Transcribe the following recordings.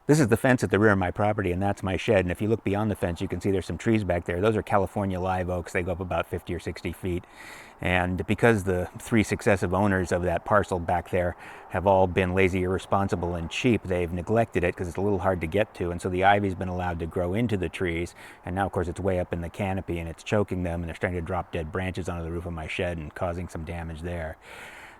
This is the fence at the rear of my property, and that's my shed. And if you look beyond the fence, you can see there's some trees back there. Those are California live oaks. They go up about 50 or 60 feet. And because the 3 successive owners of that parcel back there have all been lazy, irresponsible, and cheap, they've neglected it because it's a little hard to get to. And so the ivy's been allowed to grow into the trees. And now, of course, it's way up in the canopy and it's choking them, and they're starting to drop dead branches onto the roof of my shed and causing some damage there.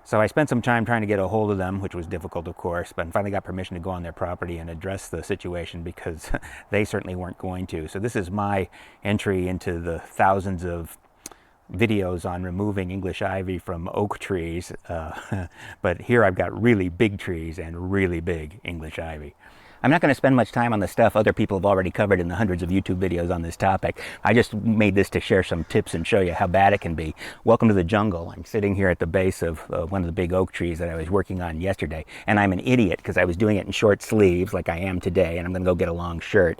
So I spent some time trying to get a hold of them, which was difficult, of course, but finally got permission to go on their property and address the situation because they certainly weren't going to. So this is my entry into the thousands of videos on removing English ivy from oak trees. But here I've got really big trees and really big English ivy. I'm not going to spend much time on the stuff other people have already covered in the hundreds of YouTube videos on this topic. I just made this to share some tips and show you how bad it can be. Welcome to the jungle. I'm sitting here at the base of one of the big oak trees that I was working on yesterday, and I'm an idiot because I was doing it in short sleeves like I am today, and I'm going to go get a long shirt.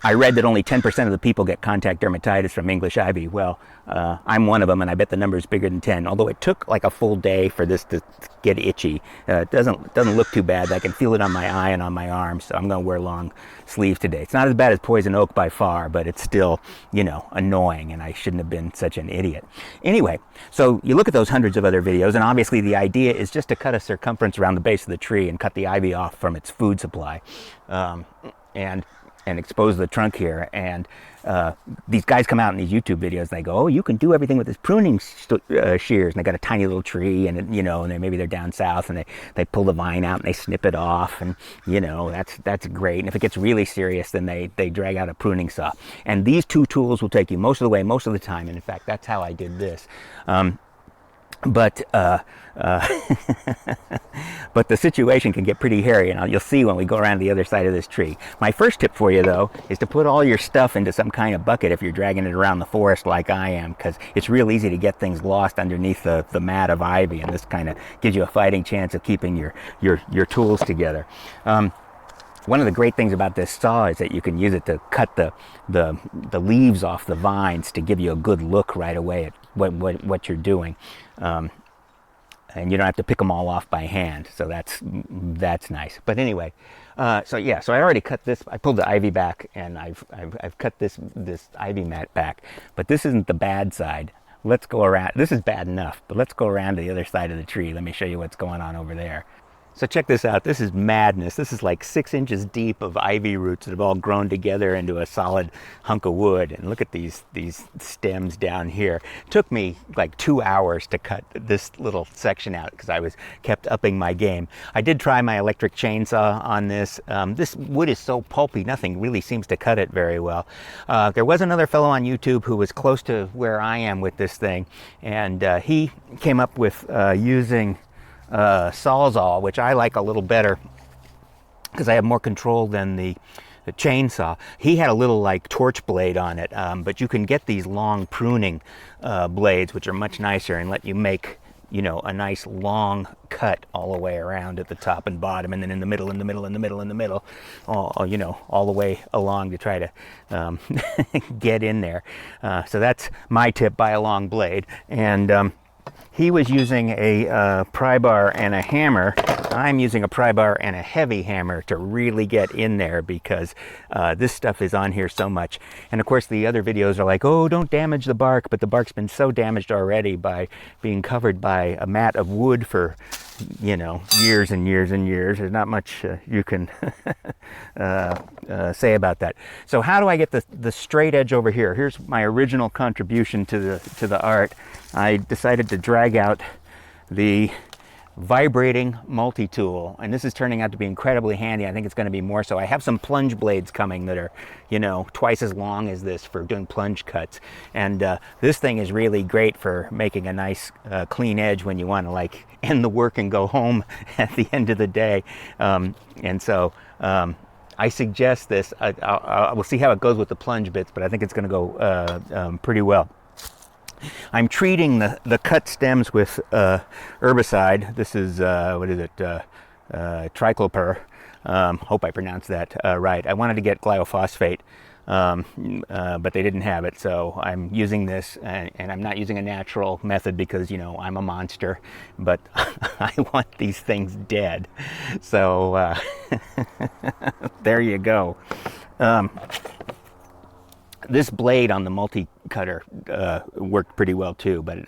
I read that only 10% of the people get contact dermatitis from English ivy. Well, I'm one of them, and I bet the number is bigger than 10. Although it took like a full day for this to get itchy. It doesn't look too bad. I can feel it on my eye and on my arm, so I'm going to wear long sleeves today. It's not as bad as poison oak by far, but it's still, you know, annoying, and I shouldn't have been such an idiot. Anyway, so you look at those hundreds of other videos, and obviously the idea is just to cut a circumference around the base of the tree and cut the ivy off from its food supply. And expose the trunk here, and these guys come out in these YouTube videos and they go, oh, you can do everything with this pruning shears, and they got a tiny little tree, and you know, and maybe they're down south and they pull the vine out and they snip it off, and you know, that's great. And if it gets really serious, then they drag out a pruning saw, and these 2 tools will take you most of the way, most of the time. And in fact, that's how I did this. But the situation can get pretty hairy, and you'll see when we go around the other side of this tree. My first tip for you, though, is to put all your stuff into some kind of bucket if you're dragging it around the forest like I am, because it's real easy to get things lost underneath the mat of ivy, and this kind of gives you a fighting chance of keeping your tools together. One of the great things about this saw is that you can use it to cut the leaves off the vines to give you a good look right away at what you're doing. And you don't have to pick them all off by hand, so that's nice. But anyway, so I already cut this. I pulled the ivy back, and I've cut this ivy mat back. But this isn't the bad side. Let's go around. This is bad enough, but let's go around to the other side of the tree. Let me show you what's going on over there. So check this out. This is madness. This is like 6 inches deep of ivy roots that have all grown together into a solid hunk of wood. And look at these stems down here. It took me like 2 hours to cut this little section out because I kept upping my game. I did try my electric chainsaw on this. This wood is so pulpy, nothing really seems to cut it very well. There was another fellow on YouTube who was close to where I am with this thing, and he came up with using Sawzall, which I like a little better because I have more control than the chainsaw. He had a little like torch blade on it, but you can get these long pruning blades, which are much nicer and let you make, you know, a nice long cut all the way around at the top and bottom, and then in the middle, all, you know, all the way along to try to get in there. So that's my tip: buy a long blade. And he was using a pry bar and a hammer. I'm using a pry bar and a heavy hammer to really get in there because this stuff is on here so much. And of course the other videos are like, oh, don't damage the bark, but the bark's been so damaged already by being covered by a mat of wood for, you know, years and years and years. There's not much you can say about that. So how do I get the straight edge over here? Here's my original contribution to the art. I decided to drag out the vibrating multi-tool, and this is turning out to be incredibly handy. I think it's going to be more so. I have some plunge blades coming that are, you know, twice as long as this for doing plunge cuts, and this thing is really great for making a nice clean edge when you want to like end the work and go home at the end of the day. And so I suggest this. We'll see how it goes with the plunge bits, but I think it's going to go pretty well. I'm treating the cut stems with herbicide. This is, what is it, tricloper. Hope I pronounced that right. I wanted to get glyphosate, but they didn't have it, so I'm using this, and I'm not using a natural method because, you know, I'm a monster, but I want these things dead. So there you go. This blade on the multi-cutter worked pretty well too, but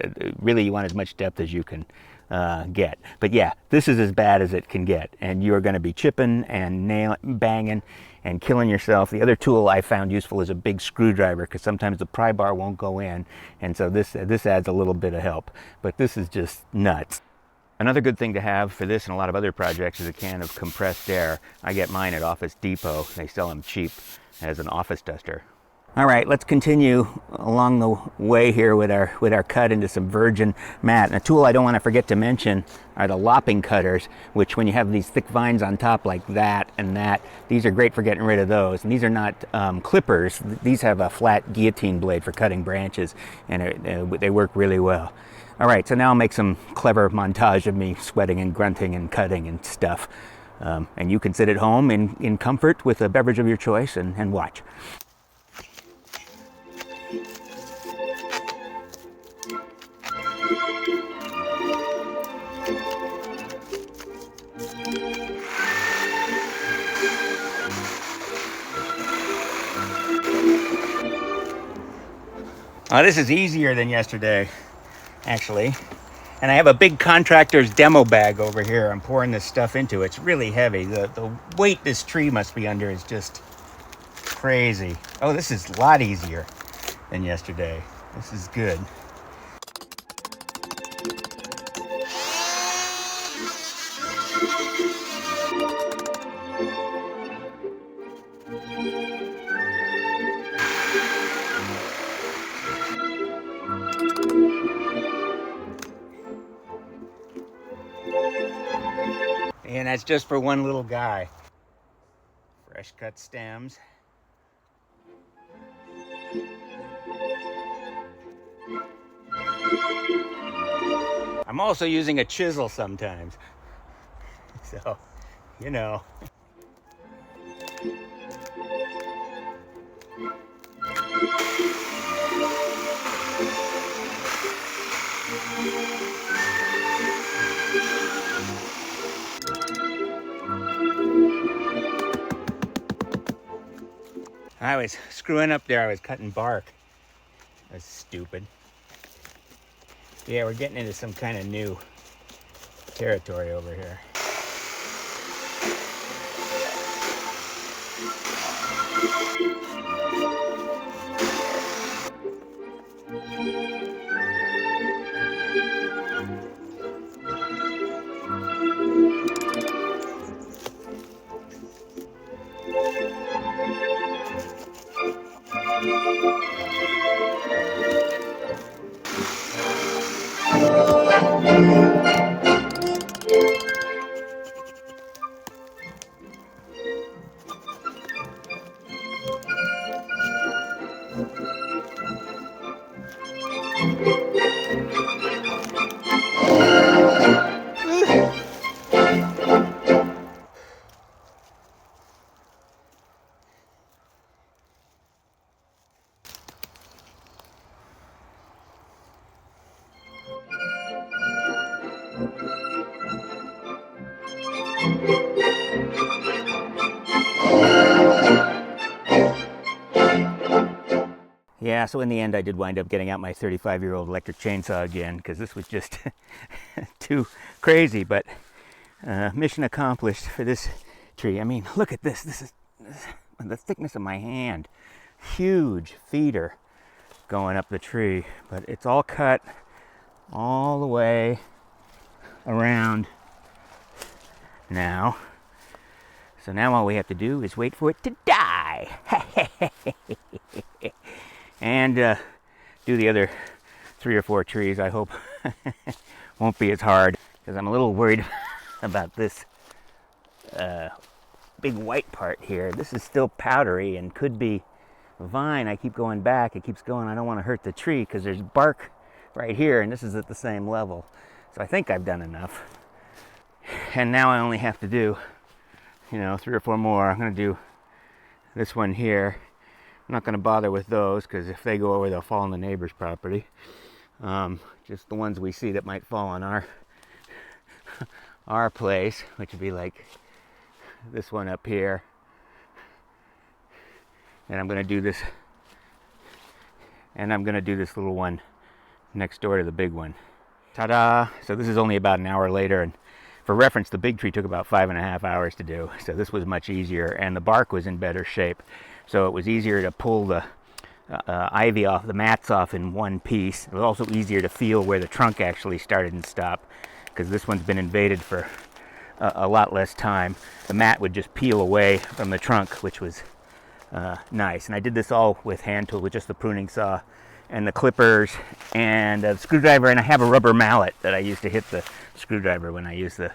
really you want as much depth as you can get. But yeah, this is as bad as it can get, and you are going to be chipping and banging and killing yourself. The other tool I found useful is a big screwdriver, because sometimes the pry bar won't go in, and so this adds a little bit of help. But this is just nuts. Another good thing to have for this and a lot of other projects is a can of compressed air. I get mine at Office Depot. They sell them cheap as an office duster. All right, let's continue along the way here with our cut into some virgin mat. And a tool I don't want to forget to mention are the lopping cutters, which when you have these thick vines on top like that and that, these are great for getting rid of those. And these are not clippers. These have a flat guillotine blade for cutting branches, and they work really well. All right, so now I'll make some clever montage of me sweating and grunting and cutting and stuff. And you can sit at home in comfort with a beverage of your choice and watch. This is easier than yesterday, actually. And I have a big contractor's demo bag over here. I'm pouring this stuff into. It's really heavy. The weight this tree must be under is just crazy. Oh, this is a lot easier than yesterday. This is good. And that's just for one little guy. Fresh cut stems. I'm also using a chisel sometimes. So, you know. I was screwing up there. I was cutting bark. That's stupid. Yeah, we're getting into some kind of new territory over here. Yeah, so in the end I did wind up getting out my 35-year-old electric chainsaw again, because this was just too crazy, but mission accomplished for this tree. I mean, look at this. This is the thickness of my hand. Huge feeder going up the tree, but it's all cut all the way around now. So now all we have to do is wait for it to die. And do the other 3 or 4 trees. I hope won't be as hard, because I'm a little worried about this big white part here. This is still powdery and could be vine. I keep going back. It keeps going. I don't want to hurt the tree because there's bark right here, and this is at the same level. So I think I've done enough. And now I only have to do, 3 or 4 more. I'm going to do this one here. I'm not going to bother with those, because if they go over, they'll fall on the neighbor's property. Just the ones we see that might fall on our place, which would be like this one up here, And I'm going to do this, and I'm going to do this little one next door to the big one. Ta-da! So this is only about an hour later, and for reference, the big tree took about 5.5 hours to do, so this was much easier, and the bark was in better shape, so it was easier to pull the ivy off, the mats off in one piece. It was also easier to feel where the trunk actually started and stopped, because this one's been invaded for a lot less time. The mat would just peel away from the trunk, which was nice. And I did this all with hand tool, with just the pruning saw and the clippers and a screwdriver, and I have a rubber mallet that I use to hit the screwdriver when I use the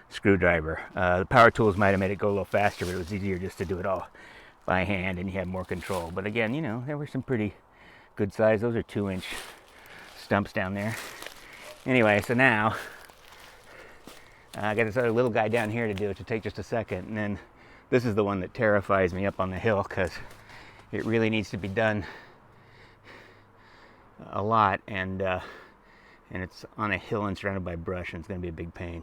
screwdriver. The power tools might have made it go a little faster, but it was easier just to do it all by hand, and you had more control. But again, you know, there were some pretty good size. Those are 2-inch stumps down there. Anyway, so now I got this other little guy down here to do, it to take just a second, and then this is the one that terrifies me up on the hill, because it really needs to be done a lot, and it's on a hill and surrounded by brush, and it's going to be a big pain.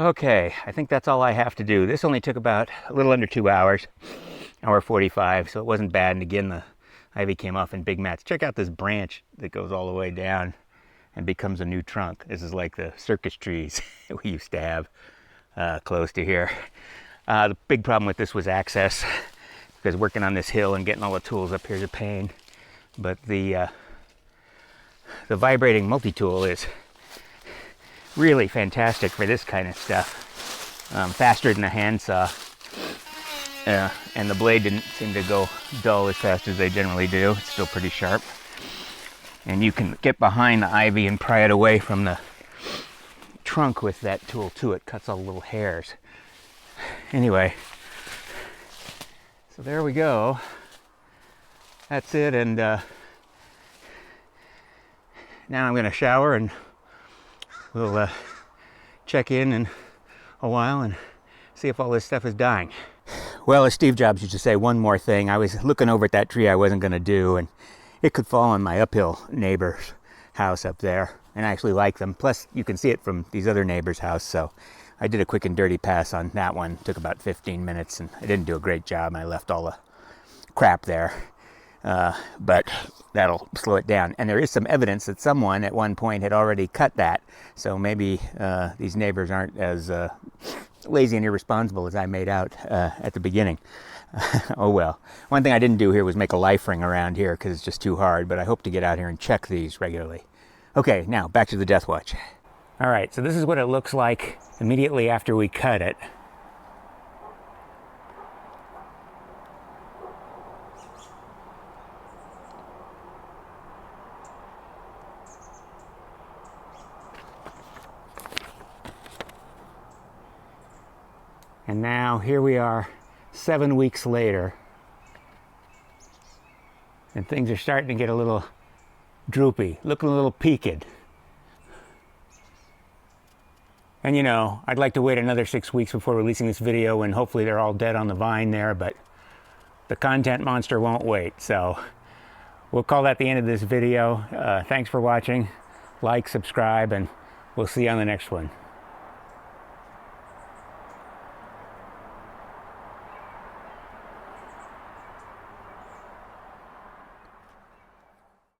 Okay, I think that's all I have to do. This only took about a little under 2 hours, hour 45, so it wasn't bad. And again, the ivy came off in big mats. Check out this branch that goes all the way down and becomes a new trunk. This is like the circus trees we used to have close to here. The big problem with this was access, because working on this hill and getting all the tools up here is a pain. But the vibrating multi-tool is really fantastic for this kind of stuff. Faster than a handsaw. And the blade didn't seem to go dull as fast as they generally do. It's still pretty sharp. And you can get behind the ivy and pry it away from the trunk with that tool too. It cuts all the little hairs. Anyway, so there we go. That's it, and now I'm going to shower, and we'll check in a while and see if all this stuff is dying. Well, as Steve Jobs used to say, one more thing. I was looking over at that tree I wasn't going to do, and it could fall on my uphill neighbor's house up there, and I actually like them. Plus, you can see it from these other neighbors' house, so I did a quick and dirty pass on that one. It took about 15 minutes, and I didn't do a great job. I left all the crap there. But that'll slow it down. And there is some evidence that someone at one point had already cut that. So maybe these neighbors aren't as lazy and irresponsible as I made out at the beginning. Oh well. One thing I didn't do here was make a life ring around here, because it's just too hard. But I hope to get out here and check these regularly. Okay, now back to the Death Watch. All right, so this is what it looks like immediately after we cut it. And now here we are 7 weeks later, and things are starting to get a little droopy, looking a little peaked. And you know, I'd like to wait another 6 weeks before releasing this video, and hopefully they're all dead on the vine there, but the content monster won't wait. So we'll call that the end of this video. Thanks for watching. Like, subscribe, and we'll see you on the next one.